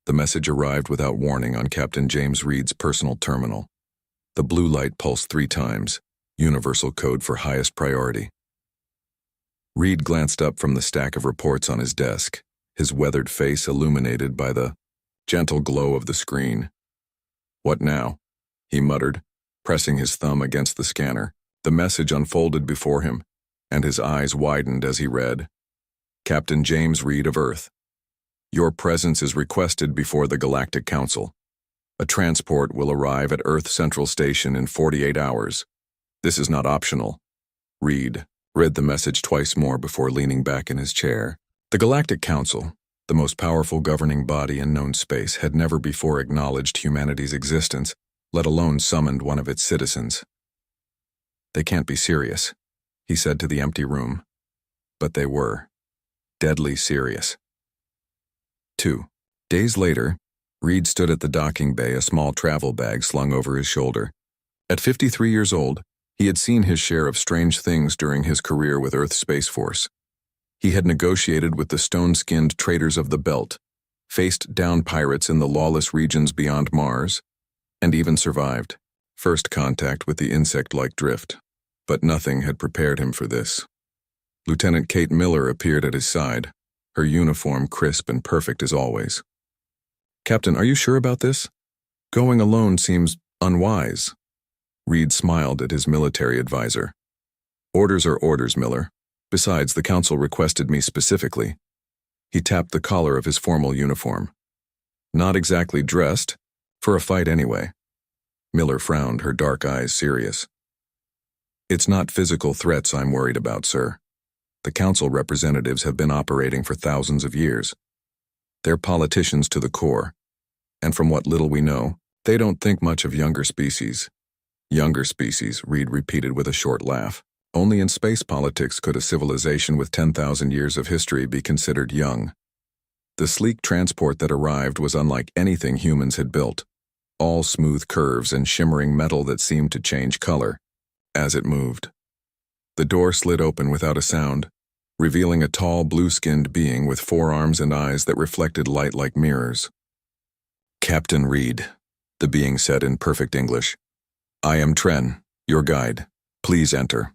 The message arrived without warning on Captain James Reed's personal terminal. The blue light pulsed 3 times, universal code for highest priority. Reed glanced up from the stack of reports on his desk, his weathered face illuminated by the gentle glow of the screen. "What now?" he muttered, pressing his thumb against the scanner. The message unfolded before him, and his eyes widened as he read. Captain James Reed of Earth. Your presence is requested before the Galactic Council. A transport will arrive at Earth Central Station in 48 hours. This is not optional. Reed read the message twice more before leaning back in his chair. The Galactic Council, the most powerful governing body in known space, had never before acknowledged humanity's existence, let alone summoned one of its citizens. They can't be serious, he said to the empty room. But they were. Deadly serious. 2 days later, Reed stood at the docking bay, a small travel bag slung over his shoulder. At 53 years old, he had seen his share of strange things during his career with Earth Space Force. He had negotiated with the stone-skinned traders of the Belt, faced down pirates in the lawless regions beyond Mars, and even survived first contact with the insect-like drift. But nothing had prepared him for this. Lieutenant Kate Miller appeared at his side, her uniform crisp and perfect as always. "Captain, are you sure about this? Going alone seems unwise." Reed smiled at his military advisor. "Orders are orders, Miller. Besides, the council requested me specifically." He tapped the collar of his formal uniform. "Not exactly dressed, for a fight anyway." Miller frowned, her dark eyes serious. "It's not physical threats I'm worried about, sir. The council representatives have been operating for thousands of years. They're politicians to the core, and from what little we know, they don't think much of younger species." "Younger species," Reed repeated with a short laugh. Only in space politics could a civilization with 10,000 years of history be considered young. The sleek transport that arrived was unlike anything humans had built, all smooth curves and shimmering metal that seemed to change color as it moved. The door slid open without a sound, revealing a tall, blue-skinned being with 4 arms and eyes that reflected light like mirrors. "Captain Reed," the being said in perfect English. "I am Tren, your guide. Please enter."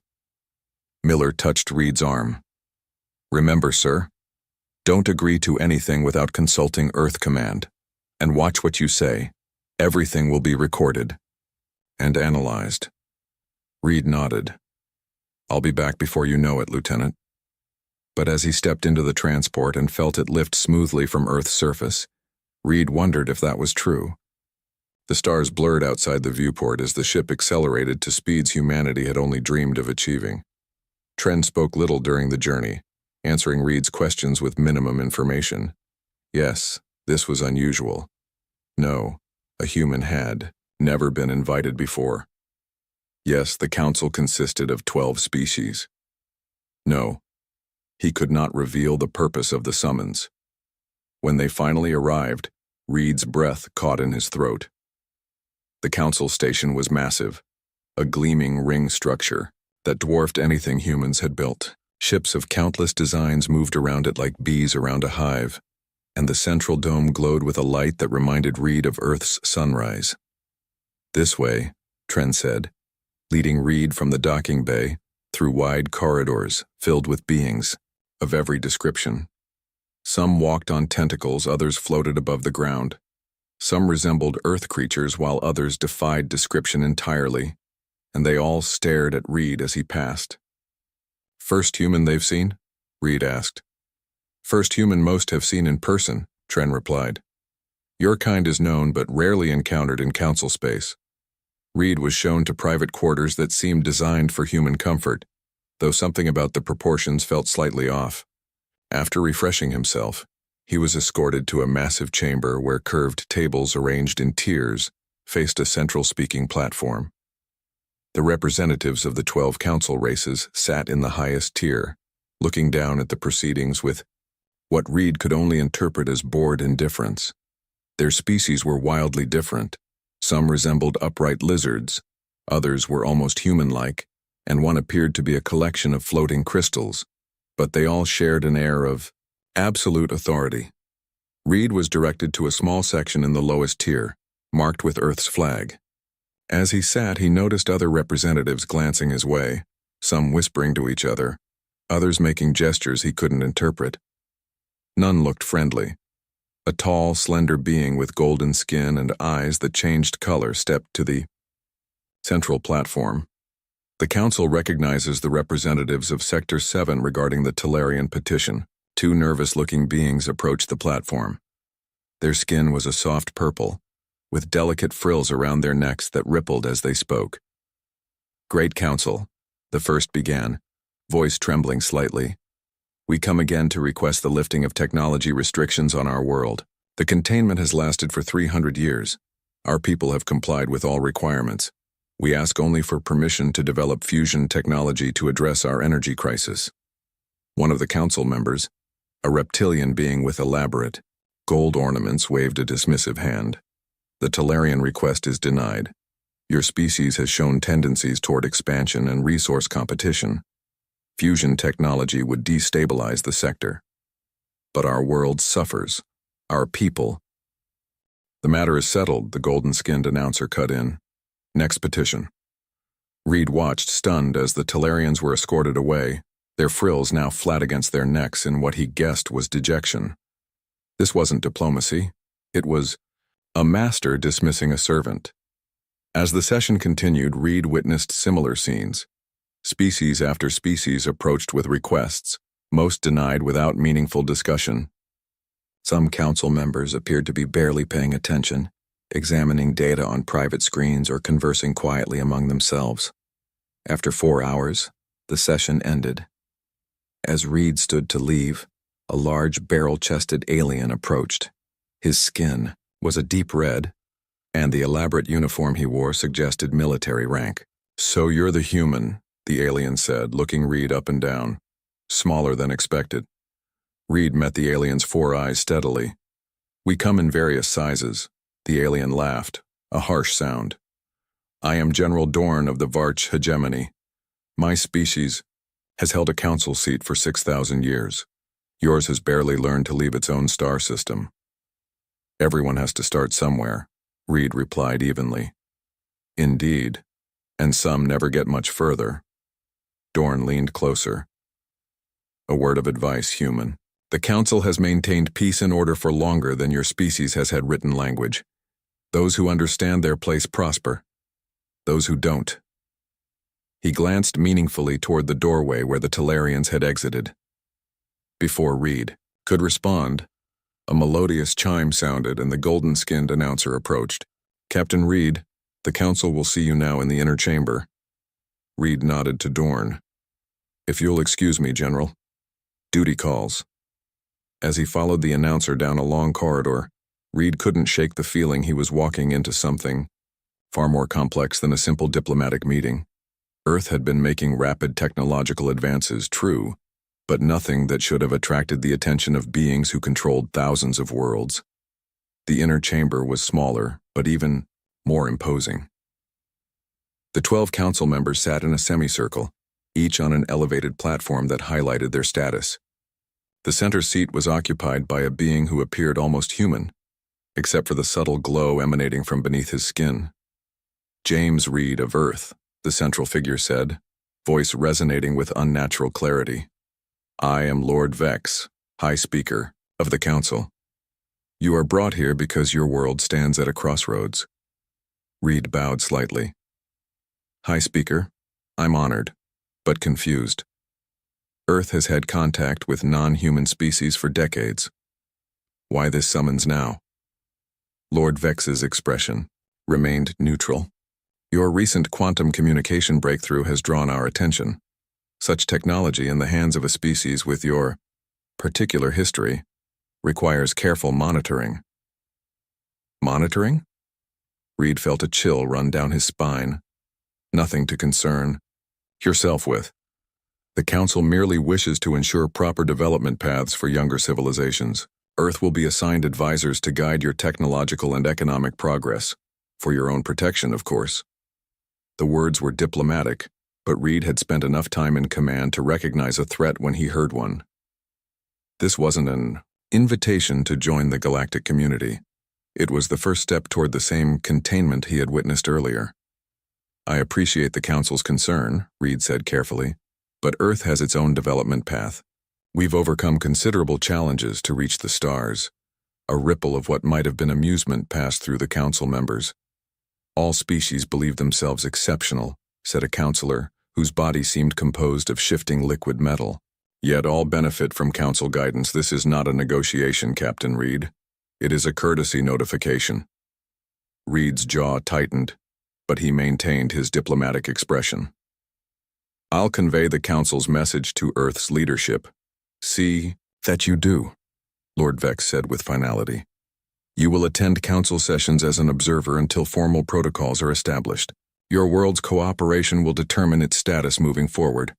Miller touched Reed's arm. "Remember, sir, don't agree to anything without consulting Earth Command, and watch what you say. Everything will be recorded and analyzed." Reed nodded. "I'll be back before you know it, Lieutenant." But as he stepped into the transport and felt it lift smoothly from Earth's surface, Reed wondered if that was true. The stars blurred outside the viewport as the ship accelerated to speeds humanity had only dreamed of achieving. Tren spoke little during the journey, answering Reed's questions with minimum information. Yes, this was unusual. No, a human had never been invited before. Yes, the council consisted of 12 species. No, he could not reveal the purpose of the summons. When they finally arrived, Reed's breath caught in his throat. The council station was massive, a gleaming ring structure that dwarfed anything humans had built. Ships of countless designs moved around it like bees around a hive, and the central dome glowed with a light that reminded Reed of Earth's sunrise. "This way," Tren said, leading Reed from the docking bay through wide corridors filled with beings of every description. Some walked on tentacles, others floated above the ground. Some resembled Earth creatures while others defied description entirely, and they all stared at Reed as he passed. "First human they've seen?" Reed asked. "First human most have seen in person," Tren replied. "Your kind is known but rarely encountered in council space." Reed was shown to private quarters that seemed designed for human comfort, though something about the proportions felt slightly off. After refreshing himself, he was escorted to a massive chamber where curved tables arranged in tiers faced a central speaking platform. The representatives of the 12 council races sat in the highest tier, looking down at the proceedings with what Reed could only interpret as bored indifference. Their species were wildly different. Some resembled upright lizards, others were almost human-like, and one appeared to be a collection of floating crystals, but they all shared an air of absolute authority. Reed was directed to a small section in the lowest tier, marked with Earth's flag. As he sat, he noticed other representatives glancing his way, some whispering to each other, others making gestures he couldn't interpret. None looked friendly. A tall, slender being with golden skin and eyes that changed color stepped to the central platform. The Council recognizes the representatives of Sector 7 regarding the Tellarian petition. Two nervous-looking beings approached the platform. Their skin was a soft purple, with delicate frills around their necks that rippled as they spoke. "Great Council," the first began, voice trembling slightly. "We come again to request the lifting of technology restrictions on our world. The containment has lasted for 300 years. Our people have complied with all requirements. We ask only for permission to develop fusion technology to address our energy crisis." One of the council members, a reptilian being with elaborate, gold ornaments, waved a dismissive hand. "The Tellarian request is denied. Your species has shown tendencies toward expansion and resource competition. Fusion technology would destabilize the sector. But our world suffers. Our people." "The matter is settled," the golden-skinned announcer cut in. "Next petition." Reed watched, stunned, as the Tellarians were escorted away, their frills now flat against their necks in what he guessed was dejection. This wasn't diplomacy. It was a master dismissing a servant. As the session continued, Reed witnessed similar scenes. Species after species approached with requests, most denied without meaningful discussion. Some council members appeared to be barely paying attention, examining data on private screens or conversing quietly among themselves. After 4 hours, the session ended. As Reed stood to leave, a large barrel-chested alien approached. His skin was a deep red, and the elaborate uniform he wore suggested military rank. "So you're the human," the alien said, looking Reed up and down. "Smaller than expected." Reed met the alien's 4 eyes steadily. "We come in various sizes." The alien laughed, a harsh sound. "I am General Dorn of the Varch hegemony. My species has held a council seat for 6,000 years. Yours has barely learned to leave its own star system." "Everyone has to start somewhere," Reed replied evenly. "Indeed, and some never get much further." Dorn leaned closer. "A word of advice, human. The Council has maintained peace and order for longer than your species has had written language. Those who understand their place prosper. Those who don't." He glanced meaningfully toward the doorway where the Tellarians had exited. Before Reed could respond, a melodious chime sounded and the golden-skinned announcer approached. "Captain Reed, the Council will see you now in the inner chamber." Reed nodded to Dorn. "If you'll excuse me, General. Duty calls." As he followed the announcer down a long corridor, Reed couldn't shake the feeling he was walking into something far more complex than a simple diplomatic meeting. Earth had been making rapid technological advances, true, but nothing that should have attracted the attention of beings who controlled thousands of worlds. The inner chamber was smaller, but even more imposing. The 12 council members sat in a semicircle, each on an elevated platform that highlighted their status. The center seat was occupied by a being who appeared almost human, except for the subtle glow emanating from beneath his skin. "James Reed of Earth," the central figure said, voice resonating with unnatural clarity. "I am Lord Vex, High Speaker of the Council. You are brought here because your world stands at a crossroads." Reed bowed slightly. "High Speaker, I'm honored, but confused. Earth has had contact with non-human species for decades. Why this summons now?" Lord Vex's expression remained neutral. "Your recent quantum communication breakthrough has drawn our attention. Such technology in the hands of a species with your particular history requires careful monitoring." "Monitoring?" Reed felt a chill run down his spine. "Nothing to concern yourself with. The Council merely wishes to ensure proper development paths for younger civilizations. Earth will be assigned advisors to guide your technological and economic progress, for your own protection, of course." The words were diplomatic, but Reed had spent enough time in command to recognize a threat when he heard one. This wasn't an Invitation to join the galactic community. It was the first step toward the same containment he had witnessed earlier. I appreciate the Council's concern, Reed said carefully, but Earth has its own development path. We've overcome considerable challenges to reach the stars. A ripple of what might have been amusement passed through the Council members. All species believe themselves exceptional, said a counselor, whose body seemed composed of shifting liquid metal. Yet all benefit from Council guidance. This is not a negotiation, Captain Reed. It is a courtesy notification. Reed's jaw tightened, but he maintained his diplomatic expression. I'll convey the Council's message to Earth's leadership. See that you do, Lord Vex said with finality. You will attend Council sessions as an observer until formal protocols are established. Your world's cooperation will determine its status moving forward.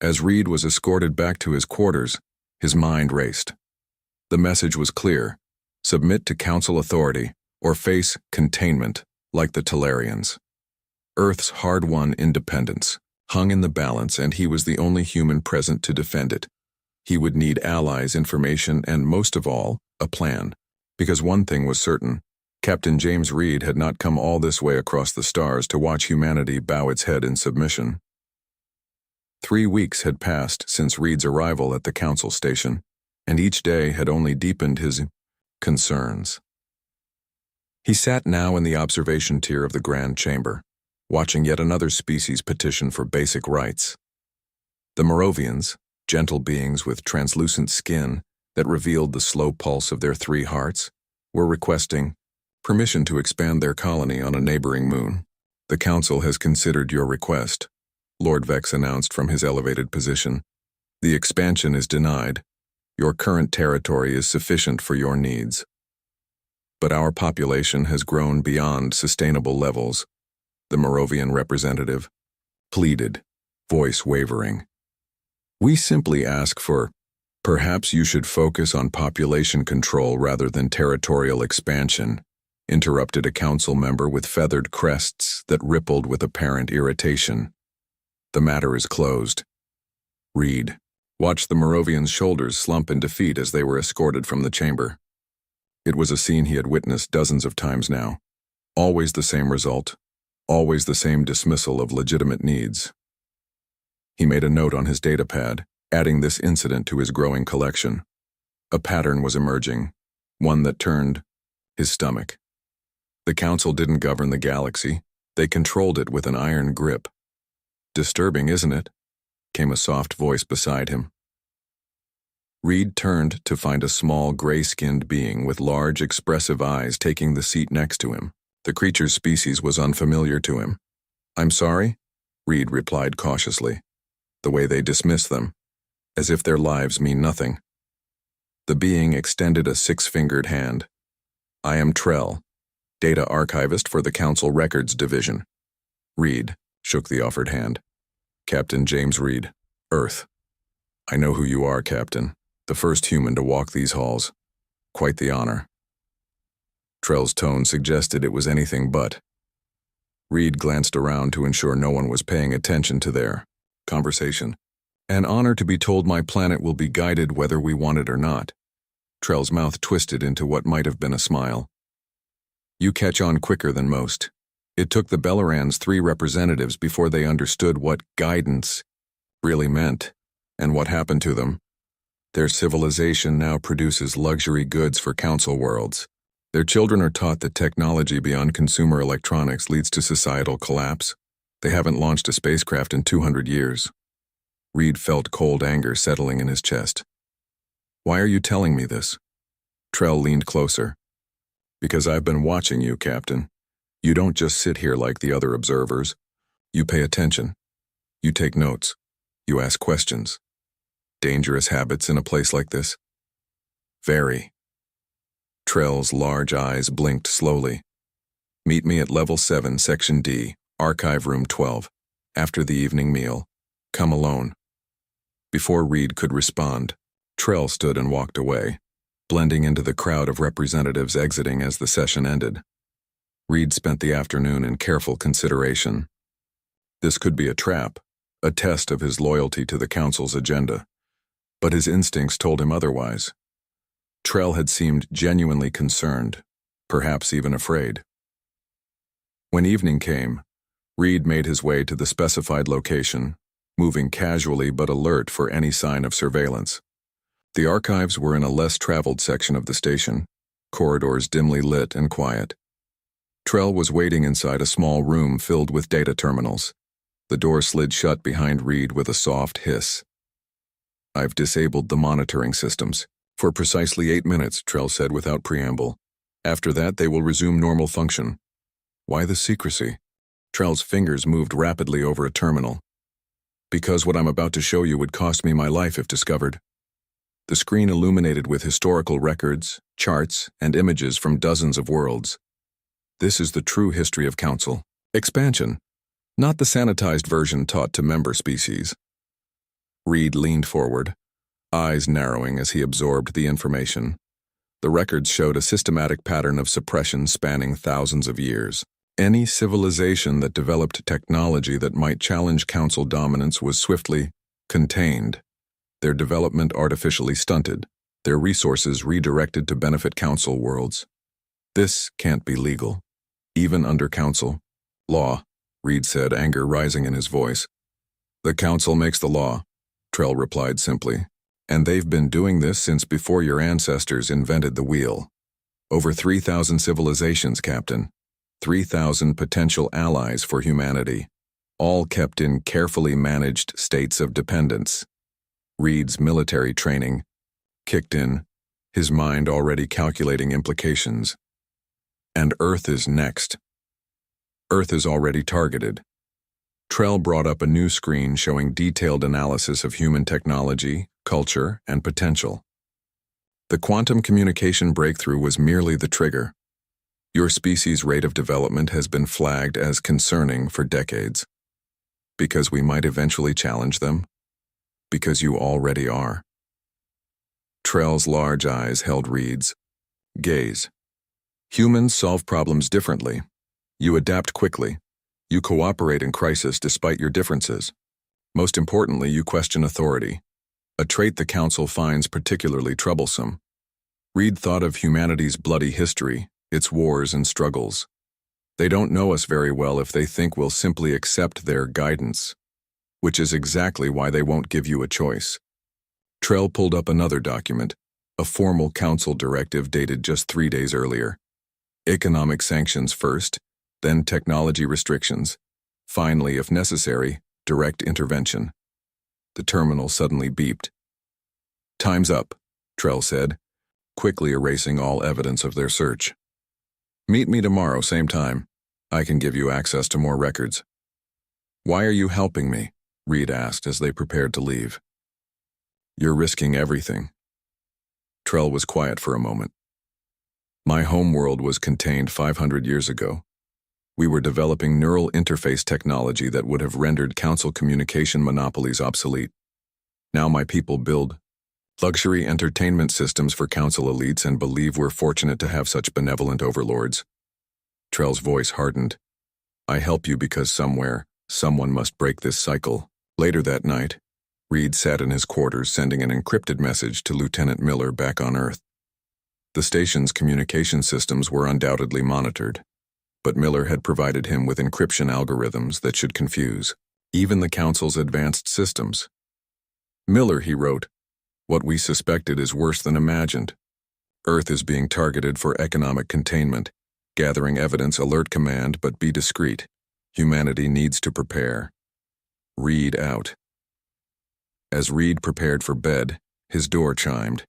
As Reed was escorted back to his quarters, his mind raced. The message was clear. Submit to Council authority, or face containment, like the Talarians. Earth's hard-won independence hung in the balance, and he was the only human present to defend it. He would need allies, information, and most of all, a plan. Because one thing was certain, Captain James Reed had not come all this way across the stars to watch humanity bow its head in submission. 3 weeks had passed since Reed's arrival at the Council station, and each day had only deepened his concerns. He sat now in the observation tier of the Grand Chamber, watching yet another species petition for basic rights. The Moravians, gentle beings with translucent skin that revealed the slow pulse of their 3 hearts, were requesting permission to expand their colony on a neighboring moon. The Council has considered your request, Lord Vex announced from his elevated position. The expansion is denied. Your current territory is sufficient for your needs. But our population has grown beyond sustainable levels, the Moravian representative pleaded, voice wavering. We simply ask for, perhaps you should focus on population control rather than territorial expansion, interrupted a council member with feathered crests that rippled with apparent irritation. The matter is closed. Reed watched the Moravians' shoulders slump in defeat as they were escorted from the chamber. It was a scene he had witnessed dozens of times now. Always the same result. Always the same dismissal of legitimate needs. He made a note on his datapad, adding this incident to his growing collection. A pattern was emerging, one that turned his stomach. The Council didn't govern the galaxy. They controlled it with an iron grip. Disturbing, isn't it? Came a soft voice beside him. Reed turned to find a small, gray-skinned being with large, expressive eyes taking the seat next to him. The creature's species was unfamiliar to him. I'm sorry, Reed replied cautiously. The way they dismiss them, as if their lives mean nothing. The being extended a 6-fingered hand. I am Trell, data archivist for the Council Records Division. Reed shook the offered hand. Captain James Reed, Earth. I know who you are, Captain. The first human to walk these halls. Quite the honor. Trell's tone suggested it was anything but. Reed glanced around to ensure no one was paying attention to their conversation. An honor to be told my planet will be guided whether we want it or not. Trell's mouth twisted into what might have been a smile. You catch on quicker than most. It took the Bellerans 3 representatives before they understood what guidance really meant, and what happened to them. Their civilization now produces luxury goods for Council worlds. Their children are taught that technology beyond consumer electronics leads to societal collapse. They haven't launched a spacecraft in 200 years. Reed felt cold anger settling in his chest. Why are you telling me this? Trell leaned closer. Because I've been watching you, Captain. You don't just sit here like the other observers. You pay attention. You take notes. You ask questions. Dangerous habits in a place like this? Very. Trell's large eyes blinked slowly. Meet me at Level 7, Section D, Archive Room 12, after the evening meal. Come alone. Before Reed could respond, Trell stood and walked away, blending into the crowd of representatives exiting as the session ended. Reed spent the afternoon in careful consideration. This could be a trap, a test of his loyalty to the Council's agenda, but his instincts told him otherwise. Trell had seemed genuinely concerned, perhaps even afraid. When evening came, Reed made his way to the specified location, moving casually but alert for any sign of surveillance. The archives were in a less traveled section of the station, corridors dimly lit and quiet. Trell was waiting inside a small room filled with data terminals. The door slid shut behind Reed with a soft hiss. "I've disabled the monitoring systems. For precisely 8 minutes," Trell said without preamble. "After that, they will resume normal function." "Why the secrecy?" Trell's fingers moved rapidly over a terminal. "Because what I'm about to show you would cost me my life if discovered." The screen illuminated with historical records, charts, and images from dozens of worlds. "This is the true history of Council. Expansion, not the sanitized version taught to member species." Reed leaned forward, eyes narrowing as he absorbed the information. The records showed a systematic pattern of suppression spanning thousands of years. Any civilization that developed technology that might challenge Council dominance was swiftly contained, their development artificially stunted, their resources redirected to benefit Council worlds. This can't be legal. Even under Council law, Reed said, anger rising in his voice. "The Council makes the law," Trell replied simply. "And they've been doing this since before your ancestors invented the wheel. Over 3,000 civilizations, Captain. 3,000 potential allies for humanity, all kept in carefully managed states of dependence." Reed's military training kicked in, his mind already calculating implications. "And Earth is next. Earth is already targeted." Trell brought up a new screen showing detailed analysis of human technology, culture, and potential. The quantum communication breakthrough was merely the trigger. Your species' rate of development has been flagged as concerning for decades. Because we might eventually challenge them? Because you already are. Trell's large eyes held Reed's gaze. "Humans solve problems differently. You adapt quickly. You cooperate in crisis despite your differences. Most importantly, you question authority, a trait the Council finds particularly troublesome." Reed thought of humanity's bloody history, its wars and struggles. "They don't know us very well if they think we'll simply accept their guidance, which is exactly why they won't give you a choice." Trell pulled up another document, a formal Council directive dated just 3 days earlier. Economic sanctions first, then technology restrictions, finally, if necessary, direct intervention. The terminal suddenly beeped. "Time's up," Trell said, quickly erasing all evidence of their search. "Meet me tomorrow, same time. I can give you access to more records." "Why are you helping me?" Reed asked as they prepared to leave. "You're risking everything." Trell was quiet for a moment. "My homeworld was contained 500 years ago. We were developing neural interface technology that would have rendered Council communication monopolies obsolete. Now my people build luxury entertainment systems for Council elites and believe we're fortunate to have such benevolent overlords." Trell's voice hardened. "I help you because somewhere, someone must break this cycle." Later that night, Reed sat in his quarters sending an encrypted message to Lieutenant Miller back on Earth. The station's communication systems were undoubtedly monitored, but Miller had provided him with encryption algorithms that should confuse even the Council's advanced systems. "Miller," he wrote, "what we suspected is worse than imagined. Earth is being targeted for economic containment. Gathering evidence, alert command, but be discreet. Humanity needs to prepare. Reed out." As Reed prepared for bed, his door chimed.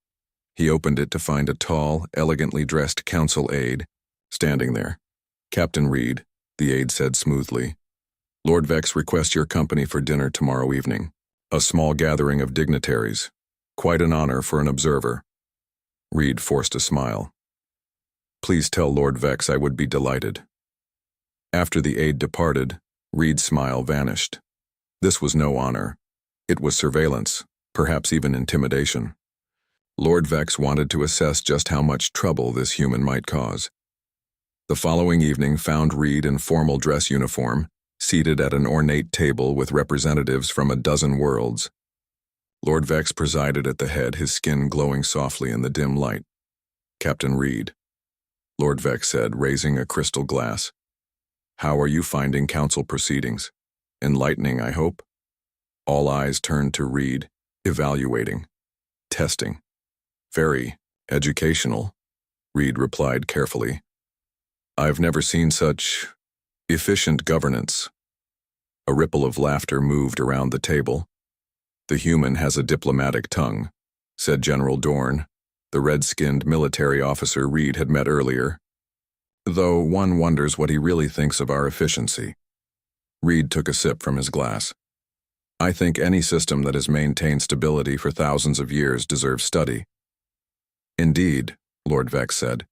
He opened it to find a tall, elegantly dressed Council aide standing there. "Captain Reed," the aide said smoothly. "Lord Vex requests your company for dinner tomorrow evening. A small gathering of dignitaries. Quite an honor for an observer." Reed forced a smile. "Please tell Lord Vex I would be delighted." After the aide departed, Reed's smile vanished. This was no honor. It was surveillance, perhaps even intimidation. Lord Vex wanted to assess just how much trouble this human might cause. The following evening found Reed in formal dress uniform, seated at an ornate table with representatives from a dozen worlds. Lord Vex presided at the head, his skin glowing softly in the dim light. Captain Reed, Lord Vex said, raising a crystal glass. How are you finding council proceedings? Enlightening, I hope? All eyes turned to Reed, evaluating, testing. Very educational, Reed replied carefully. I've never seen such efficient governance. A ripple of laughter moved around the table. The human has a diplomatic tongue, said General Dorn, the red-skinned military officer Reed had met earlier. Though one wonders what he really thinks of our efficiency. Reed took a sip from his glass. I think any system that has maintained stability for thousands of years deserves study. Indeed, Lord Vex said,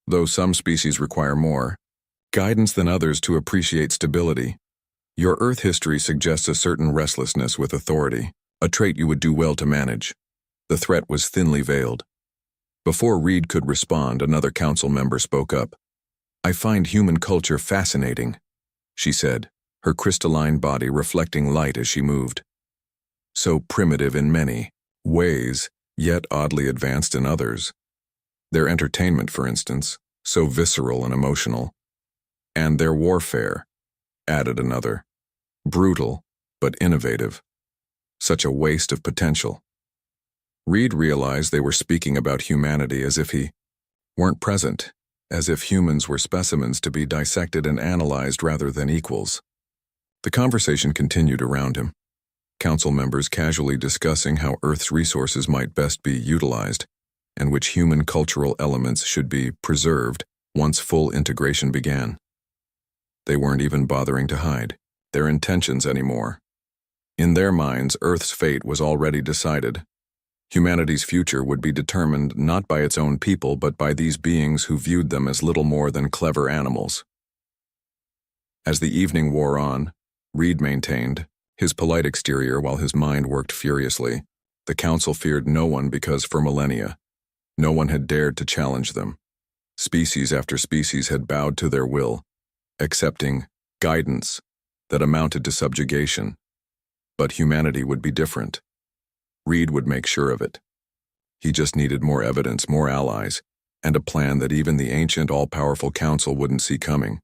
though some species require more guidance than others to appreciate stability. Your Earth history suggests a certain restlessness with authority, a trait you would do well to manage. The threat was thinly veiled. Before Reed could respond, another council member spoke up. I find human culture fascinating, she said, her crystalline body reflecting light as she moved. So primitive in many ways, yet oddly advanced in others. Their entertainment, for instance, so visceral and emotional. And their warfare, added another. Brutal, but innovative. Such a waste of potential. Reed realized they were speaking about humanity as if he weren't present, as if humans were specimens to be dissected and analyzed rather than equals. The conversation continued around him, council members casually discussing how Earth's resources might best be utilized, and which human cultural elements should be preserved once full integration began. They weren't even bothering to hide their intentions anymore. In their minds, Earth's fate was already decided. Humanity's future would be determined not by its own people but by these beings who viewed them as little more than clever animals. As the evening wore on, Reed maintained his polite exterior while his mind worked furiously. The council feared no one because for millennia, no one had dared to challenge them. Species after species had bowed to their will, accepting guidance that amounted to subjugation. But humanity would be different. Reed would make sure of it. He just needed more evidence, more allies, and a plan that even the ancient all-powerful council wouldn't see coming.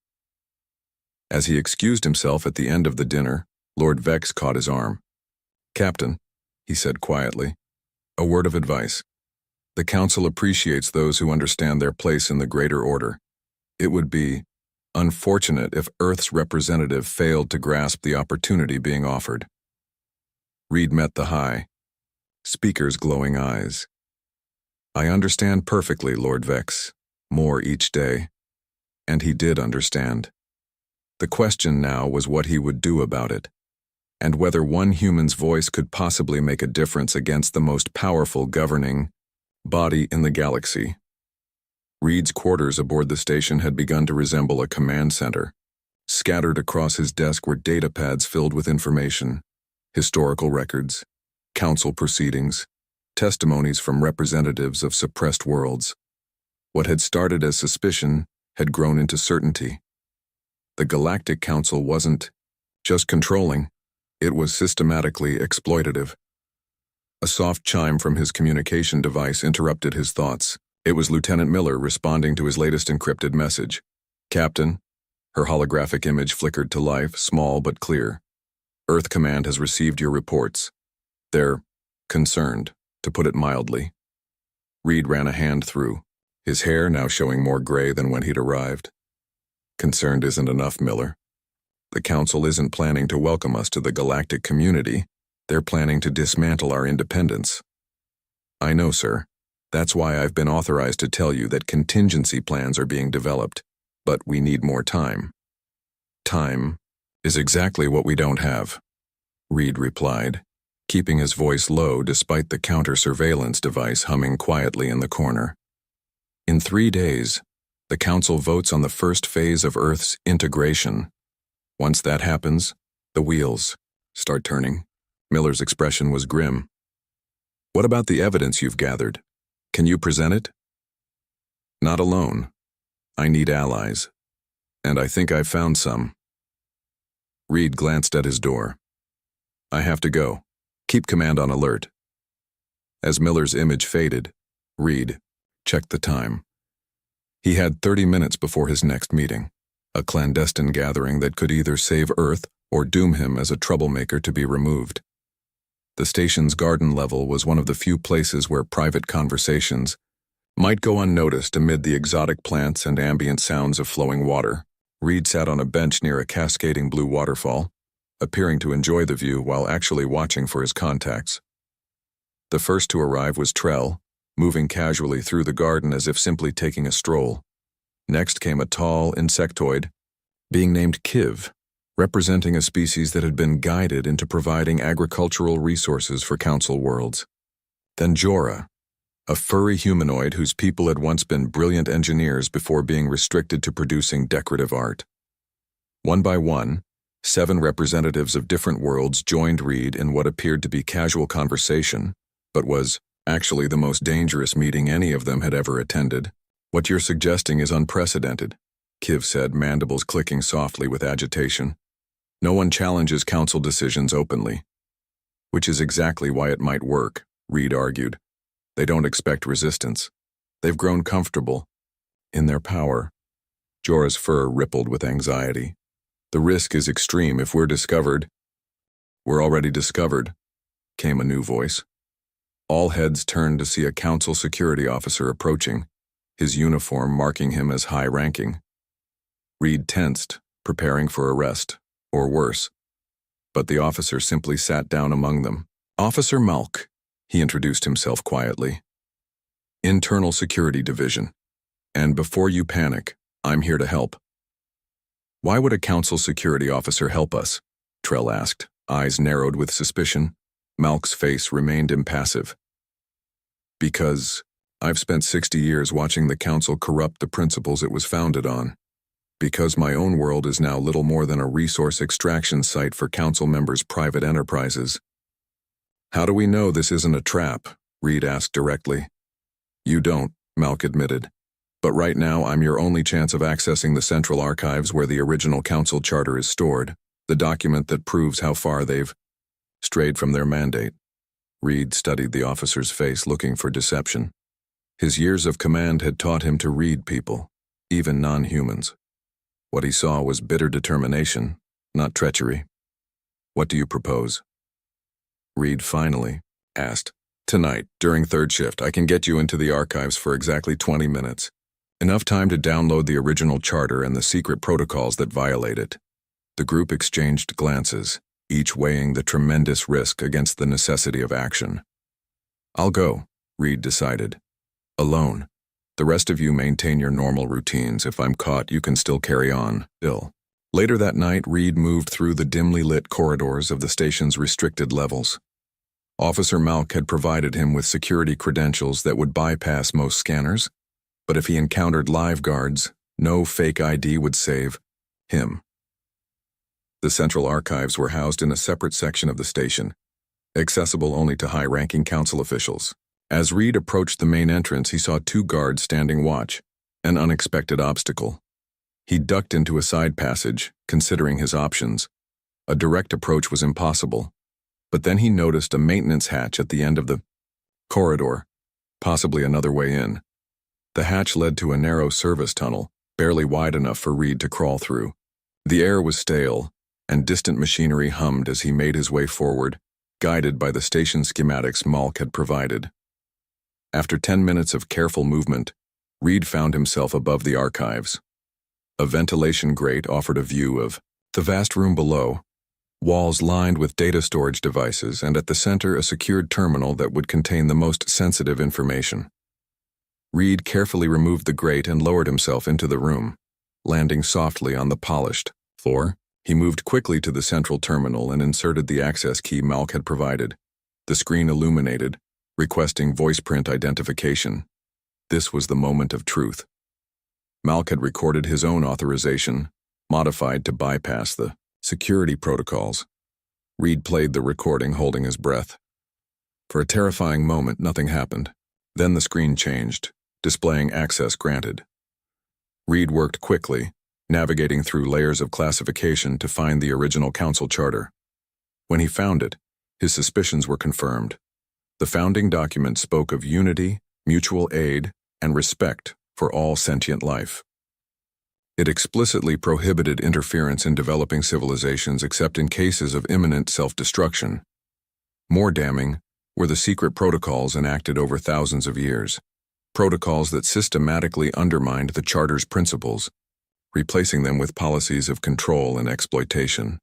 As he excused himself at the end of the dinner, Lord Vex caught his arm. Captain, he said quietly, a word of advice. The council appreciates those who understand their place in the greater order. It would be unfortunate if Earth's representative failed to grasp the opportunity being offered. Reed met the high speaker's glowing eyes. I understand perfectly, Lord Vex, more each day. And he did understand. The question now was what he would do about it, and whether one human's voice could possibly make a difference against the most powerful governing body in the galaxy. Reed's quarters aboard the station had begun to resemble a command center. Scattered across his desk were data pads filled with information, historical records, council proceedings, testimonies from representatives of suppressed worlds. What had started as suspicion had grown into certainty. The Galactic Council wasn't just controlling, it was systematically exploitative. A soft chime from his communication device interrupted his thoughts. It was Lieutenant Miller responding to his latest encrypted message. Captain, her holographic image flickered to life, small but clear. Earth Command has received your reports. They're concerned, to put it mildly. Reed ran a hand through, his hair now showing more gray than when he'd arrived. Concerned isn't enough, Miller. The Council isn't planning to welcome us to the galactic community. They're planning to dismantle our independence. I know, sir. That's why I've been authorized to tell you that contingency plans are being developed, but we need more time. Time is exactly what we don't have, Reed replied, keeping his voice low despite the counter-surveillance device humming quietly in the corner. In 3 days, the Council votes on the first phase of Earth's integration. Once that happens, the wheels start turning. Miller's expression was grim. What about the evidence you've gathered? Can you present it? Not alone. I need allies. And I think I've found some. Reed glanced at his door. I have to go. Keep command on alert. As Miller's image faded, Reed checked the time. He had 30 minutes before his next meeting, a clandestine gathering that could either save Earth or doom him as a troublemaker to be removed. The station's garden level was one of the few places where private conversations might go unnoticed amid the exotic plants and ambient sounds of flowing water. Reed sat on a bench near a cascading blue waterfall, appearing to enjoy the view while actually watching for his contacts. The first to arrive was Trell, moving casually through the garden as if simply taking a stroll. Next came a tall insectoid, being named Kiv, representing a species that had been guided into providing agricultural resources for Council worlds. Then Jorah, a furry humanoid whose people had once been brilliant engineers before being restricted to producing decorative art. One by one, 7 representatives of different worlds joined Reed in what appeared to be casual conversation, but was actually the most dangerous meeting any of them had ever attended. "What you're suggesting is unprecedented," Kiv said, mandibles clicking softly with agitation. "No one challenges council decisions openly." "Which is exactly why it might work," Reed argued. "They don't expect resistance. They've grown comfortable in their power." Jorah's fur rippled with anxiety. "The risk is extreme if we're discovered." "We're already discovered," came a new voice. All heads turned to see a council security officer approaching, his uniform marking him as high-ranking. Reed tensed, preparing for arrest, or worse. But the officer simply sat down among them. "Officer Malk," he introduced himself quietly. "Internal Security Division. And before you panic, I'm here to help." "Why would a council security officer help us?" Trell asked, eyes narrowed with suspicion. Malk's face remained impassive. "Because I've spent 60 years watching the council corrupt the principles it was founded on. Because my own world is now little more than a resource extraction site for council members' private enterprises." "How do we know this isn't a trap?" Reed asked directly. "You don't," Malk admitted. "But right now I'm your only chance of accessing the central archives where the original council charter is stored, the document that proves how far they've strayed from their mandate." Reed studied the officer's face, looking for deception. His years of command had taught him to read people, even non-humans. What he saw was bitter determination, not treachery. "What do you propose?" Reed finally asked. "Tonight, during third shift, I can get you into the archives for exactly 20 minutes. Enough time to download the original charter and the secret protocols that violate it." The group exchanged glances, each weighing the tremendous risk against the necessity of action. "I'll go," Reed decided. "Alone. The rest of you maintain your normal routines. If I'm caught, you can still carry on." Still. Later that night, Reed moved through the dimly lit corridors of the station's restricted levels. Officer Malk had provided him with security credentials that would bypass most scanners, but if he encountered live guards, no fake ID would save him. The central archives were housed in a separate section of the station, accessible only to high-ranking council officials. As Reed approached the main entrance, he saw 2 guards standing watch, an unexpected obstacle. He ducked into a side passage, considering his options. A direct approach was impossible, but then he noticed a maintenance hatch at the end of the corridor, possibly another way in. The hatch led to a narrow service tunnel, barely wide enough for Reed to crawl through. The air was stale, and distant machinery hummed as he made his way forward, guided by the station schematics Malk had provided. After 10 minutes of careful movement, Reed found himself above the archives. A ventilation grate offered a view of the vast room below, walls lined with data storage devices, and at the center a secured terminal that would contain the most sensitive information. Reed carefully removed the grate and lowered himself into the room, landing softly on the polished floor. He moved quickly to the central terminal and inserted the access key Malk had provided. The screen illuminated, requesting voice print identification. This was the moment of truth. Malk had recorded his own authorization, modified to bypass the security protocols. Reed played the recording, holding his breath. For a terrifying moment, nothing happened. Then the screen changed, displaying access granted. Reed worked quickly, navigating through layers of classification to find the original council charter. When he found it, his suspicions were confirmed. The founding document spoke of unity, mutual aid, and respect for all sentient life. It explicitly prohibited interference in developing civilizations except in cases of imminent self-destruction. More damning were the secret protocols enacted over thousands of years, protocols that systematically undermined the Charter's principles, replacing them with policies of control and exploitation.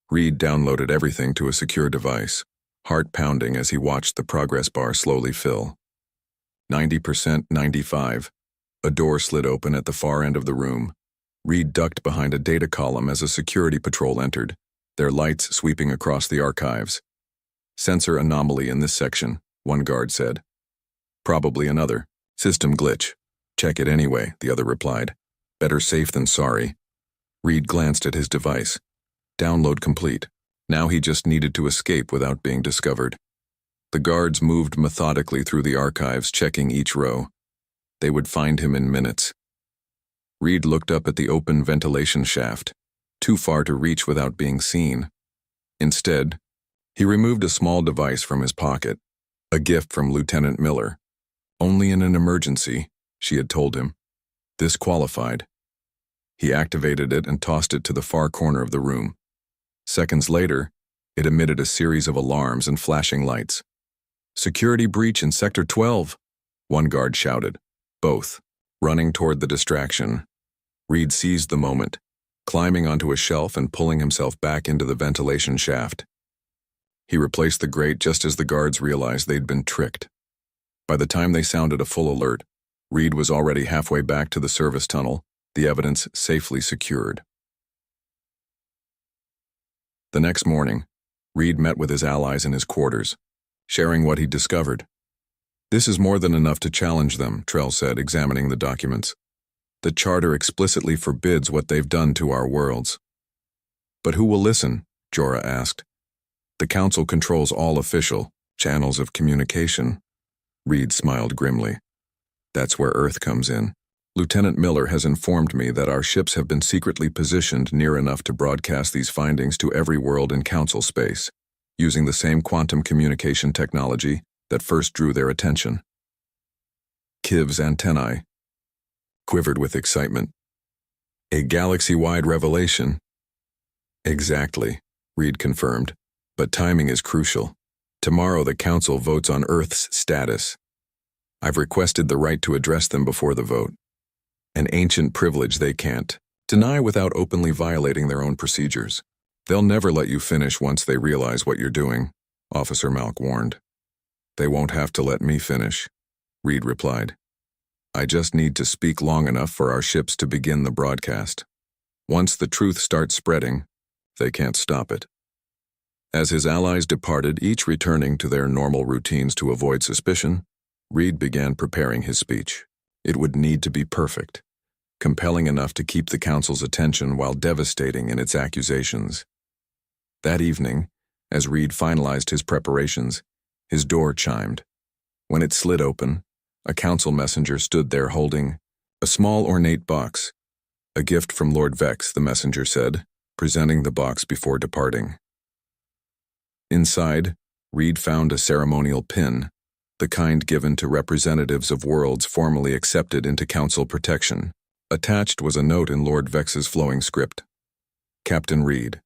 Reed downloaded everything to a secure device, heart pounding as he watched the progress bar slowly fill. 90%, 95. A door slid open at the far end of the room. Reed ducked behind a data column as a security patrol entered, their lights sweeping across the archives. "Sensor anomaly in this section," one guard said. "Probably another. System glitch. Check it anyway," the other replied. "Better safe than sorry." Reed glanced at his device. Download complete. Now he just needed to escape without being discovered. The guards moved methodically through the archives, checking each row. They would find him in minutes. Reed looked up at the open ventilation shaft, too far to reach without being seen. Instead, he removed a small device from his pocket, a gift from Lieutenant Miller. Only in an emergency, she had told him. This qualified. He activated it and tossed it to the far corner of the room. Seconds later, it emitted a series of alarms and flashing lights. "Security breach in Sector 12, one guard shouted, both running toward the distraction. Reed seized the moment, climbing onto a shelf and pulling himself back into the ventilation shaft. He replaced the grate just as the guards realized they'd been tricked. By the time they sounded a full alert, Reed was already halfway back to the service tunnel, the evidence safely secured. The next morning, Reed met with his allies in his quarters, sharing what he'd discovered. "This is more than enough to challenge them," Trell said, examining the documents. "The Charter explicitly forbids what they've done to our worlds." "But who will listen?" Jorah asked. "The Council controls all official channels of communication." Reed smiled grimly. "That's where Earth comes in. Lieutenant Miller has informed me that our ships have been secretly positioned near enough to broadcast these findings to every world in Council space, using the same quantum communication technology that first drew their attention." Kiv's antennae quivered with excitement. "A galaxy-wide revelation?" "Exactly," Reed confirmed, "but timing is crucial. Tomorrow the Council votes on Earth's status. I've requested the right to address them before the vote. An ancient privilege they can't deny without openly violating their own procedures. They'll never let you finish once they realize what you're doing," Officer Malk warned. "They won't have to let me finish," Reed replied. "I just need to speak long enough for our ships to begin the broadcast. Once the truth starts spreading, they can't stop it." As his allies departed, each returning to their normal routines to avoid suspicion, Reed began preparing his speech. It would need to be perfect, compelling enough to keep the Council's attention while devastating in its accusations. That evening, as Reed finalized his preparations, his door chimed. When it slid open, a Council messenger stood there holding a small ornate box. "A gift from Lord Vex," the messenger said, presenting the box before departing. Inside, Reed found a ceremonial pin, the kind given to representatives of worlds formally accepted into Council protection. Attached was a note in Lord Vex's flowing script. "Captain Reed,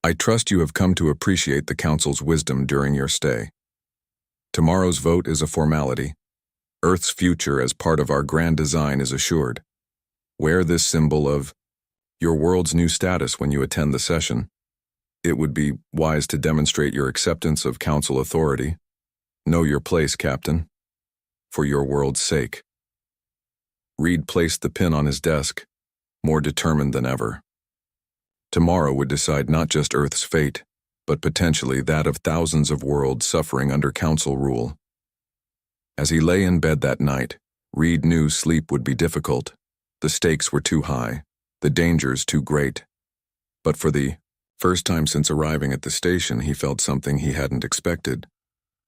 I trust you have come to appreciate the Council's wisdom during your stay. Tomorrow's vote is a formality. Earth's future as part of our grand design is assured. Wear this symbol of your world's new status when you attend the session. It would be wise to demonstrate your acceptance of Council authority. Know your place, Captain. For your world's sake." Reed placed the pin on his desk, more determined than ever. Tomorrow would decide not just Earth's fate, but potentially that of thousands of worlds suffering under Council rule. As he lay in bed that night, Reed knew sleep would be difficult. The stakes were too high, the dangers too great. But for the first time since arriving at the station, he felt something he hadn't expected: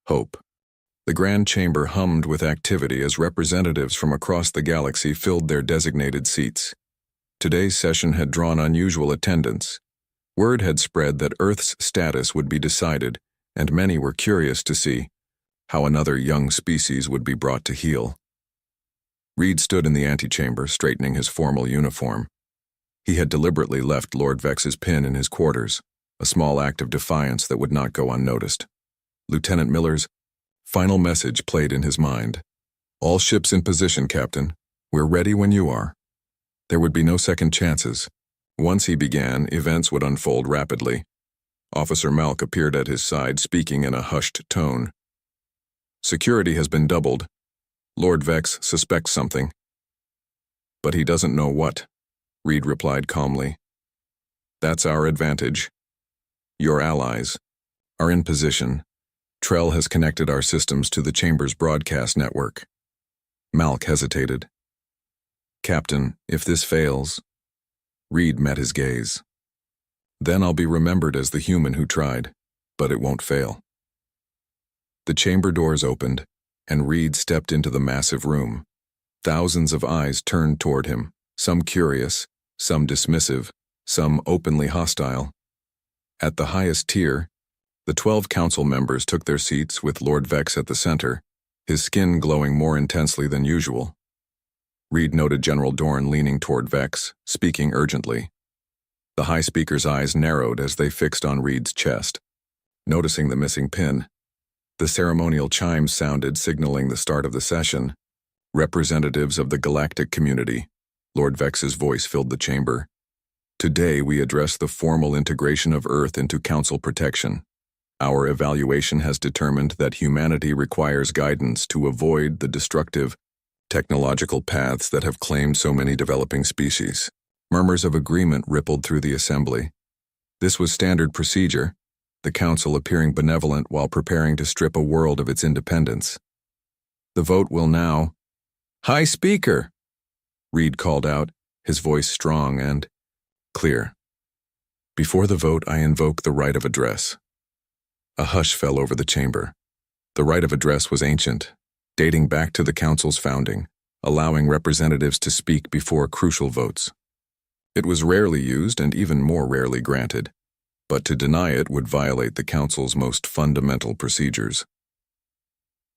hope. The Grand Chamber hummed with activity as representatives from across the galaxy filled their designated seats. Today's session had drawn unusual attendance. Word had spread that Earth's status would be decided, and many were curious to see how another young species would be brought to heel. Reed stood in the antechamber, straightening his formal uniform. He had deliberately left Lord Vex's pin in his quarters, a small act of defiance that would not go unnoticed. Lieutenant Miller's final message played in his mind. "All ships in position, Captain. We're ready when you are." There would be no second chances. Once he began, events would unfold rapidly. Officer Malk appeared at his side, speaking in a hushed tone. "Security has been doubled. Lord Vex suspects something. But he doesn't know what," Reed replied calmly. "That's our advantage. Your allies are in position. Trell has connected our systems to the Chamber's broadcast network." Malk hesitated. "Captain, if this fails..." Reed met his gaze. "Then I'll be remembered as the human who tried, but it won't fail." The chamber doors opened, and Reed stepped into the massive room. Thousands of eyes turned toward him, some curious, some dismissive, some openly hostile. At the highest tier, the 12 council members took their seats with Lord Vex at the center, his skin glowing more intensely than usual. Reed noted General Dorn leaning toward Vex, speaking urgently. The High Speaker's eyes narrowed as they fixed on Reed's chest. Noticing the missing pin, the ceremonial chimes sounded, signaling the start of the session. "Representatives of the galactic community," Lord Vex's voice filled the chamber. "Today we address the formal integration of Earth into Council protection. Our evaluation has determined that humanity requires guidance to avoid the destructive technological paths that have claimed so many developing species." Murmurs of agreement rippled through the assembly. This was standard procedure, the council appearing benevolent while preparing to strip a world of its independence. The vote will now... "High Speaker!" Reed called out, his voice strong and clear. "Before the vote, I invoke the right of address." A hush fell over the chamber. The right of address was ancient, dating back to the council's founding, allowing representatives to speak before crucial votes. It was rarely used and even more rarely granted, but to deny it would violate the council's most fundamental procedures.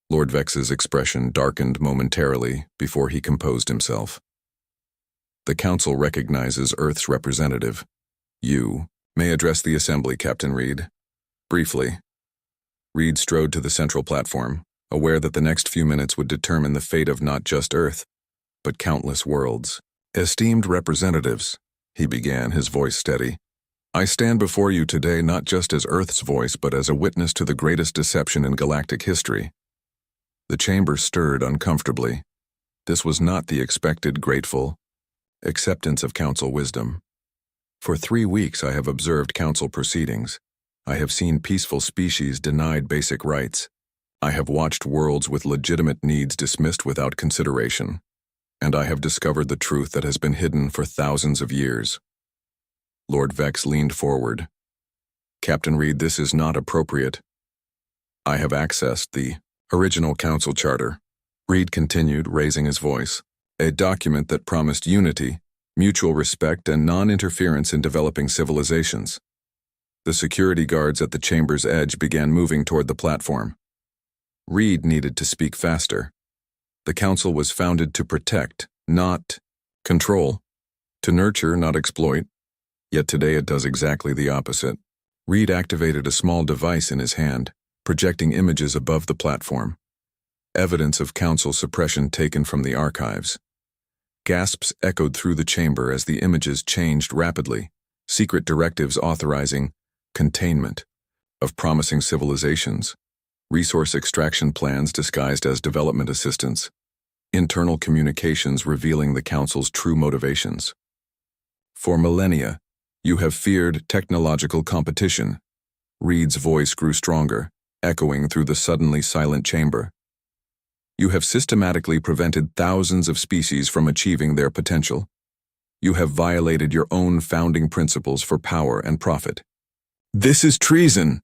Lord Vex's expression darkened momentarily before he composed himself. "The council recognizes Earth's representative. You may address the assembly, Captain Reed." Briefly, Reed strode to the central platform, aware that the next few minutes would determine the fate of not just Earth, but countless worlds. "Esteemed representatives," he began, his voice steady, "I stand before you today not just as Earth's voice, but as a witness to the greatest deception in galactic history." The chamber stirred uncomfortably. This was not the expected grateful acceptance of council wisdom. "For 3 weeks I have observed council proceedings. I have seen peaceful species denied basic rights. I have watched worlds with legitimate needs dismissed without consideration. And I have discovered the truth that has been hidden for thousands of years." Lord Vex leaned forward. "Captain Reed, this is not appropriate. I have accessed the original council charter," Reed continued, raising his voice, "a document that promised unity, mutual respect, and non-interference in developing civilizations." The security guards at the chamber's edge began moving toward the platform. Reed needed to speak faster. The council was founded to protect, not control, to nurture, not exploit. Yet today it does exactly the opposite. Reed activated a small device in his hand, projecting images above the platform. Evidence of council suppression taken from the archives. Gasps echoed through the chamber as the images changed rapidly, secret directives authorizing containment of promising civilizations, resource extraction plans disguised as development assistance, internal communications revealing the council's true motivations. "For millennia, you have feared technological competition." Reed's voice grew stronger, echoing through the suddenly silent chamber. "You have systematically prevented thousands of species from achieving their potential. You have violated your own founding principles for power and profit." "This is treason!"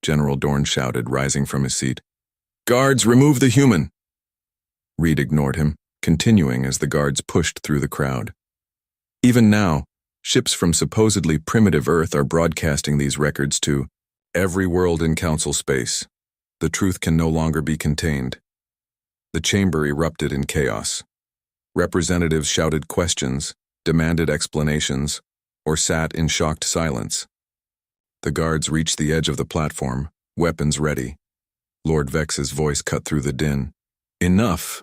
General Dorn shouted, rising from his seat. "Guards, remove the human!" Reed ignored him, continuing as the guards pushed through the crowd. "Even now, ships from supposedly primitive Earth are broadcasting these records to every world in council space. The truth can no longer be contained." The chamber erupted in chaos. Representatives shouted questions, demanded explanations, or sat in shocked silence. The guards reached the edge of the platform, weapons ready. Lord Vex's voice cut through the din. "Enough!"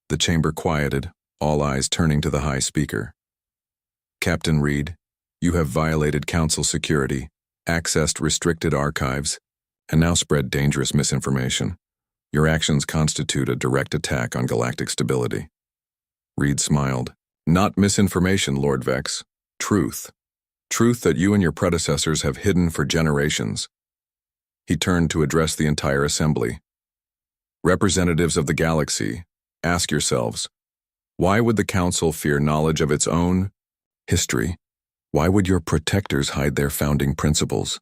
The chamber quieted, all eyes turning to the high speaker. "Captain Reed, you have violated council security, accessed restricted archives, and now spread dangerous misinformation. Your actions constitute a direct attack on galactic stability." Reed smiled. "Not misinformation, Lord Vex. Truth. Truth that you and your predecessors have hidden for generations." He turned to address the entire assembly. "Representatives of the galaxy, ask yourselves, why would the council fear knowledge of its own history? Why would your protectors hide their founding principles?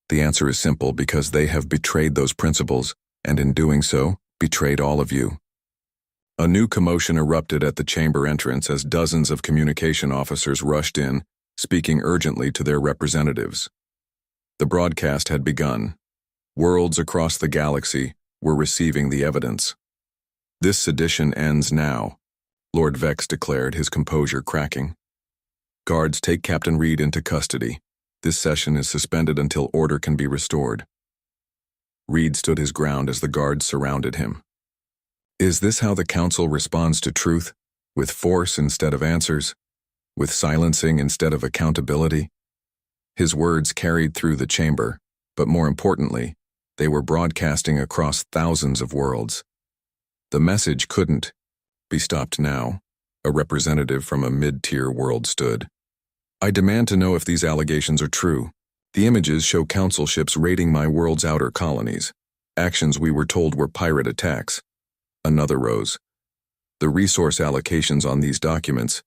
The answer is simple: because they have betrayed those principles, and in doing so, betrayed all of you." A new commotion erupted at the chamber entrance as dozens of communication officers rushed in, speaking urgently to their representatives. The broadcast had begun. Worlds across the galaxy were receiving the evidence. "This sedition ends now," Lord Vex declared, his composure cracking. "Guards, take Captain Reed into custody. This session is suspended until order can be restored." Reed stood his ground as the guards surrounded him. Is this how the council responds to truth? With force instead of answers? With silencing instead of accountability? His words carried through the chamber, but more importantly, they were broadcasting across thousands of worlds. The message couldn't be stopped now. A representative from a mid-tier world stood. "I demand to know if these allegations are true. The images show council ships raiding my world's outer colonies. Actions we were told were pirate attacks." Another rose. "The resource allocations on these documents,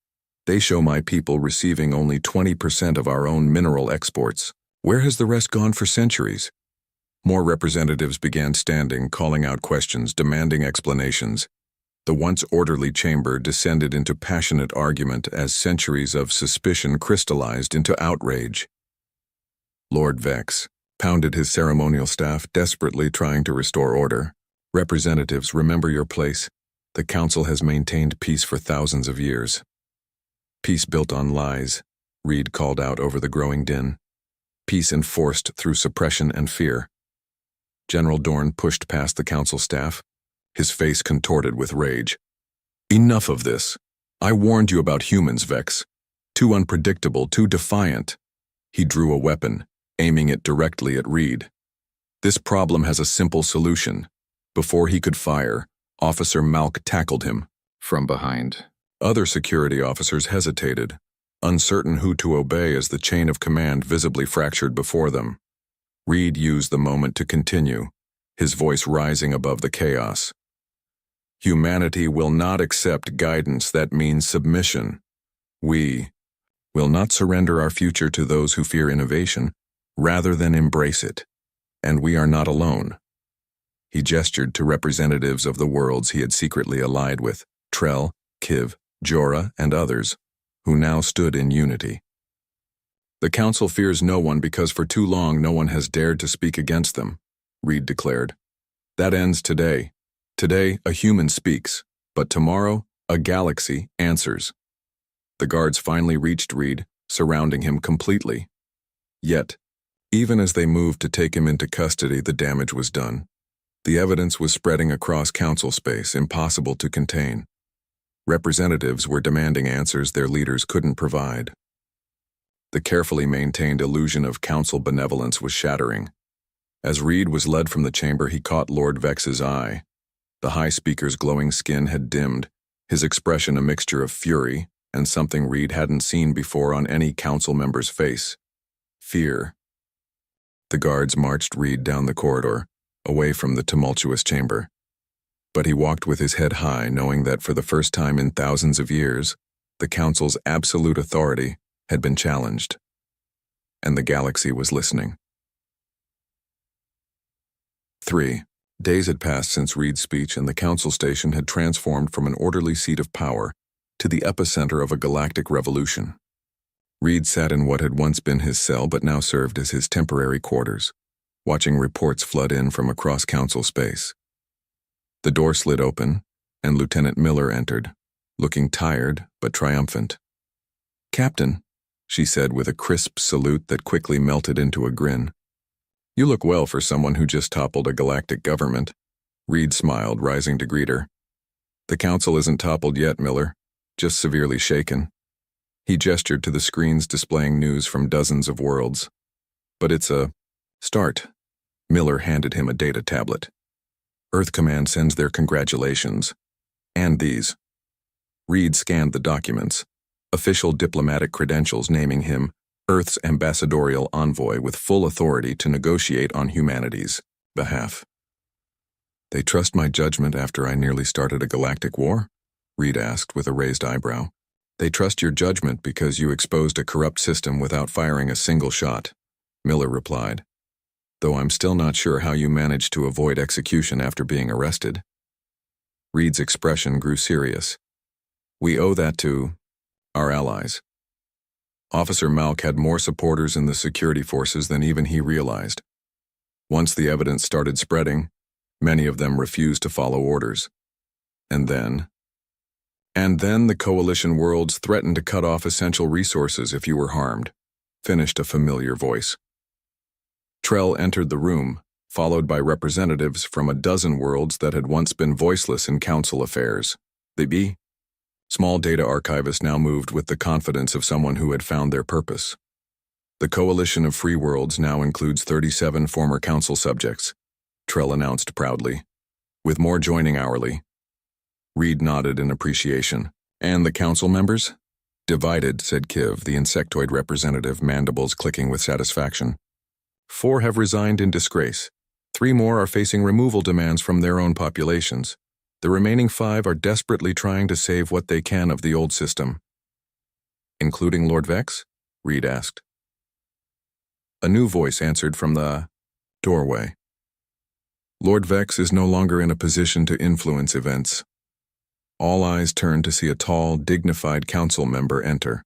they show my people receiving only 20% of our own mineral exports. Where has the rest gone for centuries?" More representatives began standing, calling out questions, demanding explanations. The once orderly chamber descended into passionate argument as centuries of suspicion crystallized into outrage. Lord Vex pounded his ceremonial staff, desperately trying to restore order. "Representatives, remember your place. The council has maintained peace for thousands of years." "Peace built on lies," Reed called out over the growing din. "Peace enforced through suppression and fear." General Dorn pushed past the council staff, his face contorted with rage. "Enough of this. I warned you about humans, Vex. Too unpredictable, too defiant." He drew a weapon, aiming it directly at Reed. "This problem has a simple solution." Before he could fire, Officer Malk tackled him from behind. Other security officers hesitated, uncertain who to obey as the chain of command visibly fractured before them. Reed used the moment to continue, his voice rising above the chaos. "Humanity will not accept guidance that means submission. We will not surrender our future to those who fear innovation, rather than embrace it. And we are not alone." He gestured to representatives of the worlds he had secretly allied with, Trell, Kiv, Jorah, and others, who now stood in unity. "The council fears no one because for too long no one has dared to speak against them," Reed declared. "That ends today. Today, a human speaks, but tomorrow, a galaxy answers." The guards finally reached Reed, surrounding him completely. Yet, even as they moved to take him into custody, the damage was done. The evidence was spreading across council space, impossible to contain. Representatives were demanding answers their leaders couldn't provide. The carefully maintained illusion of council benevolence was shattering. As Reed was led from the chamber, he caught Lord Vex's eye. The high speaker's glowing skin had dimmed, his expression a mixture of fury and something Reed hadn't seen before on any council member's face: fear. The guards marched Reed down the corridor, away from the tumultuous chamber. But he walked with his head high, knowing that for the first time in thousands of years, the council's absolute authority had been challenged. And the galaxy was listening. 3. Days had passed since Reed's speech, and the council station had transformed from an orderly seat of power to the epicenter of a galactic revolution. Reed sat in what had once been his cell but now served as his temporary quarters, watching reports flood in from across council space. The door slid open, and Lieutenant Miller entered, looking tired but triumphant. "Captain," she said with a crisp salute that quickly melted into a grin. "You look well for someone who just toppled a galactic government." Reed smiled, rising to greet her. "The council isn't toppled yet, Miller, just severely shaken." He gestured to the screens displaying news from dozens of worlds. "But it's a start." Miller handed him a data tablet. "Earth Command sends their congratulations. And these." Reed scanned the documents, official diplomatic credentials naming him Earth's ambassadorial envoy with full authority to negotiate on humanity's behalf. "They trust my judgment after I nearly started a galactic war?" Reed asked with a raised eyebrow. "They trust your judgment because you exposed a corrupt system without firing a single shot," Miller replied. "Though I'm still not sure how you managed to avoid execution after being arrested." Reed's expression grew serious. "We owe that to our allies." Officer Malk had more supporters in the security forces than even he realized. Once the evidence started spreading, many of them refused to follow orders. And then the coalition worlds threatened to cut off essential resources if you were harmed, finished a familiar voice. Trell entered the room, followed by representatives from a dozen worlds that had once been voiceless in council affairs. The small data archivist now moved with the confidence of someone who had found their purpose. "The coalition of free worlds now includes 37 former council subjects," Trell announced proudly, "with more joining hourly." Reed nodded in appreciation. "And the council members?" "Divided," said Kiv, the insectoid representative, mandibles clicking with satisfaction. "4 have resigned in disgrace. 3 more are facing removal demands from their own populations. The remaining 5 are desperately trying to save what they can of the old system." "Including Lord Vex?" Reed asked. A new voice answered from the doorway. "Lord Vex is no longer in a position to influence events." All eyes turned to see a tall, dignified council member enter.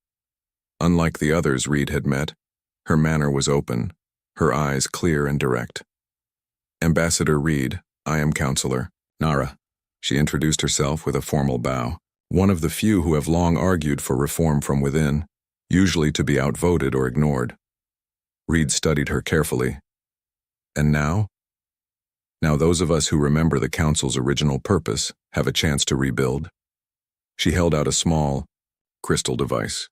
Unlike the others Reed had met, her manner was open, her eyes clear and direct. "Ambassador Reed, I am Counselor Nara." She introduced herself with a formal bow, one of the few who have long argued for reform from within, usually to be outvoted or ignored. Reed studied her carefully. "And now?" "Now those of us who remember the Council's original purpose have a chance to rebuild." She held out a small, crystal device.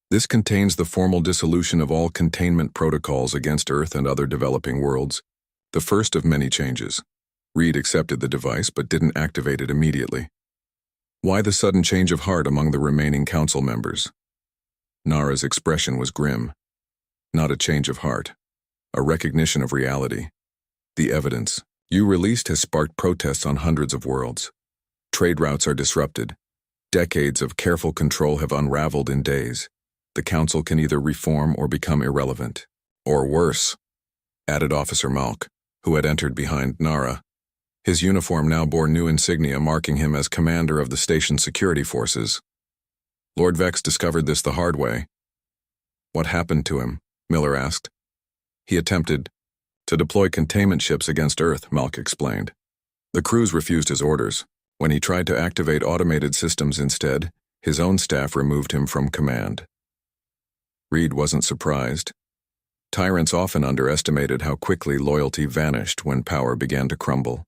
"This contains the formal dissolution of all containment protocols against Earth and other developing worlds, the first of many changes." Reed accepted the device but didn't activate it immediately. "Why the sudden change of heart among the remaining council members?" Nara's expression was grim. "Not a change of heart. A recognition of reality. The evidence you released has sparked protests on hundreds of worlds. Trade routes are disrupted. Decades of careful control have unraveled in days. The council can either reform or become irrelevant. Or worse," added Officer Malk, who had entered behind Nara. His uniform now bore new insignia marking him as commander of the station's security forces. "Lord Vex discovered this the hard way." "What happened to him?" Miller asked. "He attempted to deploy containment ships against Earth," Malk explained. "The crews refused his orders. When he tried to activate automated systems instead, his own staff removed him from command." Reed wasn't surprised. Tyrants often underestimated how quickly loyalty vanished when power began to crumble.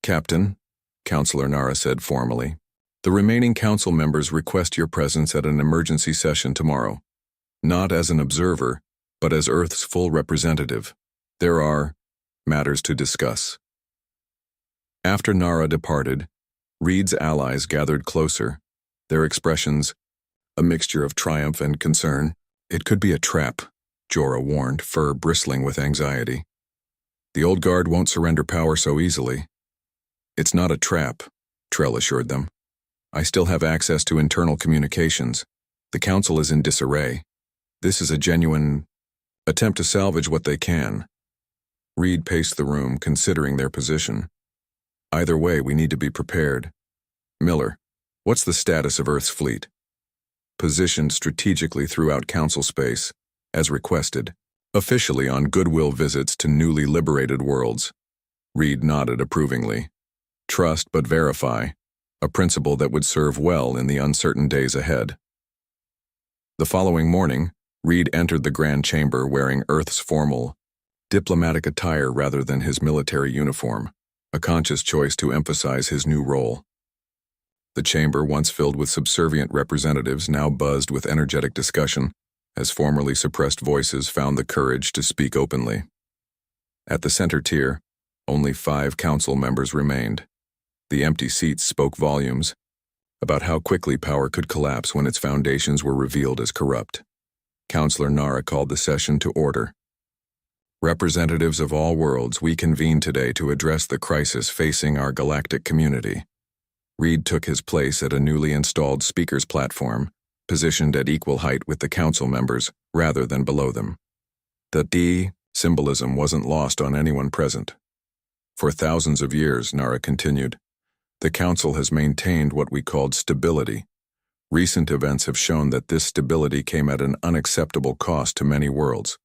"Captain," Counselor Nara said formally, "the remaining council members request your presence at an emergency session tomorrow. Not as an observer, but as Earth's full representative. There are matters to discuss." After Nara departed, Reed's allies gathered closer, their expressions a mixture of triumph and concern. "It could be a trap," Jorah warned, fur bristling with anxiety. "The old guard won't surrender power so easily." "It's not a trap," Trell assured them. "I still have access to internal communications. The council is in disarray. This is a genuine attempt to salvage what they can." Reed paced the room, considering their position. "Either way, we need to be prepared. Miller, what's the status of Earth's fleet?" "Positioned strategically throughout council space, as requested, officially on goodwill visits to newly liberated worlds." Reed nodded approvingly. "Trust but verify," a principle that would serve well in the uncertain days ahead. The following morning, Reed entered the Grand Chamber wearing Earth's formal, diplomatic attire rather than his military uniform, a conscious choice to emphasize his new role. The chamber, once filled with subservient representatives, now buzzed with energetic discussion, as formerly suppressed voices found the courage to speak openly. At the center tier, only 5 council members remained. The empty seats spoke volumes about how quickly power could collapse when its foundations were revealed as corrupt. Councillor Nara called the session to order. Representatives of all worlds, we convene today to address the crisis facing our galactic community. Reed took his place at a newly installed speaker's platform, positioned at equal height with the council members rather than below them. The D symbolism wasn't lost on anyone present. For thousands of years, Nara continued, the council has maintained what we called stability. Recent events have shown that this stability came at an unacceptable cost to many worlds.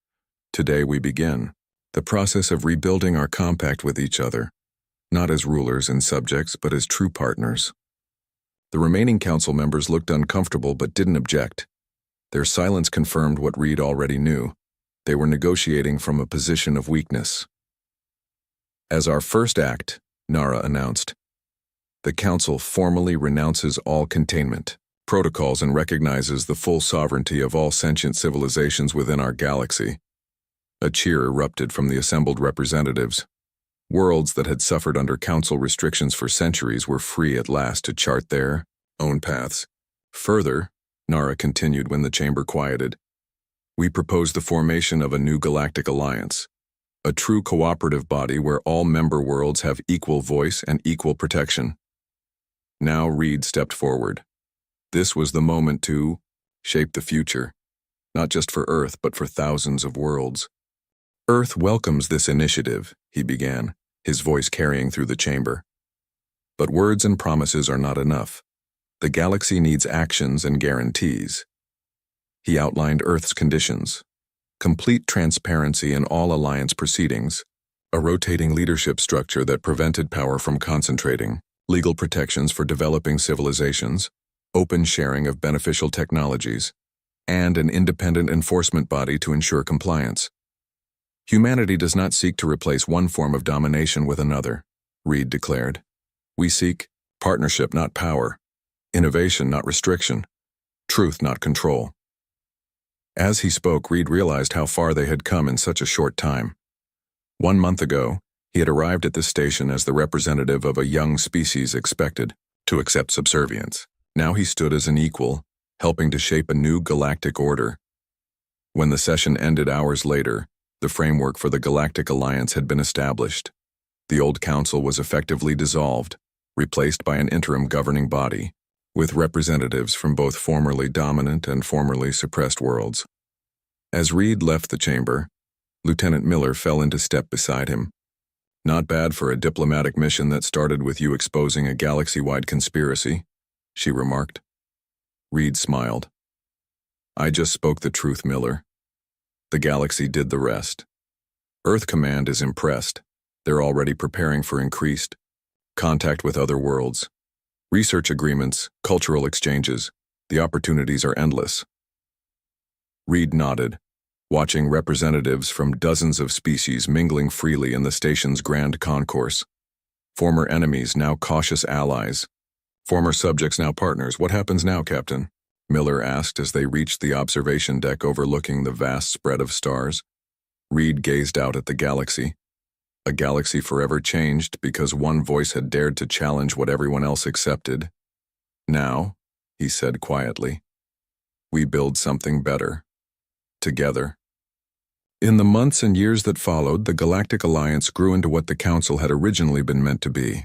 Today we begin the process of rebuilding our compact with each other, not as rulers and subjects, but as true partners. The remaining council members looked uncomfortable but didn't object. Their silence confirmed what Reed already knew. They were negotiating from a position of weakness. As our first act, Nara announced, the council formally renounces all containment protocols and recognizes the full sovereignty of all sentient civilizations within our galaxy. A cheer erupted from the assembled representatives. Worlds that had suffered under council restrictions for centuries were free at last to chart their own paths. Further, Nara continued when the chamber quieted, we propose the formation of a new galactic alliance, a true cooperative body where all member worlds have equal voice and equal protection. Now Reed stepped forward. This was the moment to shape the future, not just for Earth but for thousands of worlds. Earth welcomes this initiative, he began, his voice carrying through the chamber. But words and promises are not enough. The galaxy needs actions and guarantees. He outlined Earth's conditions: complete transparency in all alliance proceedings, a rotating leadership structure that prevented power from concentrating, legal protections for developing civilizations, open sharing of beneficial technologies, and an independent enforcement body to ensure compliance. Humanity does not seek to replace one form of domination with another, Reed declared. We seek partnership, not power, innovation, not restriction, truth, not control. As he spoke, Reed realized how far they had come in such a short time. 1 month ago, he had arrived at this station as the representative of a young species expected to accept subservience. Now he stood as an equal, helping to shape a new galactic order. When the session ended hours later, the framework for the Galactic Alliance had been established. The old council was effectively dissolved, replaced by an interim governing body, with representatives from both formerly dominant and formerly suppressed worlds. As Reed left the chamber, Lieutenant Miller fell into step beside him. Not bad for a diplomatic mission that started with you exposing a galaxy-wide conspiracy, she remarked. Reed smiled. I just spoke the truth, Miller. The galaxy did the rest. Earth Command is impressed. They're already preparing for increased contact with other worlds. Research agreements, cultural exchanges, the opportunities are endless. Reed nodded, watching representatives from dozens of species mingling freely in the station's grand concourse. Former enemies, now cautious allies. Former subjects, now partners. What happens now, Captain? Miller asked as they reached the observation deck overlooking the vast spread of stars. Reed gazed out at the galaxy. A galaxy forever changed because one voice had dared to challenge what everyone else accepted. Now, he said quietly, we build something better. Together. In the months and years that followed, the Galactic Alliance grew into what the Council had originally been meant to be.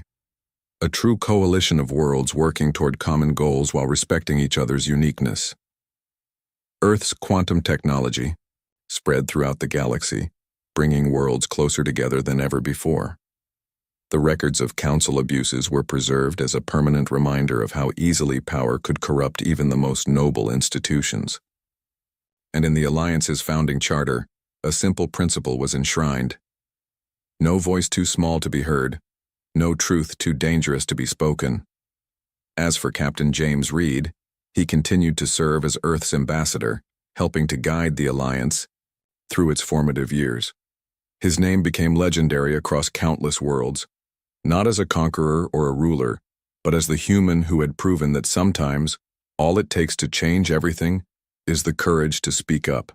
A true coalition of worlds working toward common goals while respecting each other's uniqueness. Earth's quantum technology spread throughout the galaxy, bringing worlds closer together than ever before. The records of Council abuses were preserved as a permanent reminder of how easily power could corrupt even the most noble institutions. And in the Alliance's founding charter, a simple principle was enshrined. No voice too small to be heard. No truth too dangerous to be spoken. As for Captain James Reed, he continued to serve as Earth's ambassador, helping to guide the Alliance through its formative years. His name became legendary across countless worlds, not as a conqueror or a ruler, but as the human who had proven that sometimes all it takes to change everything is the courage to speak up.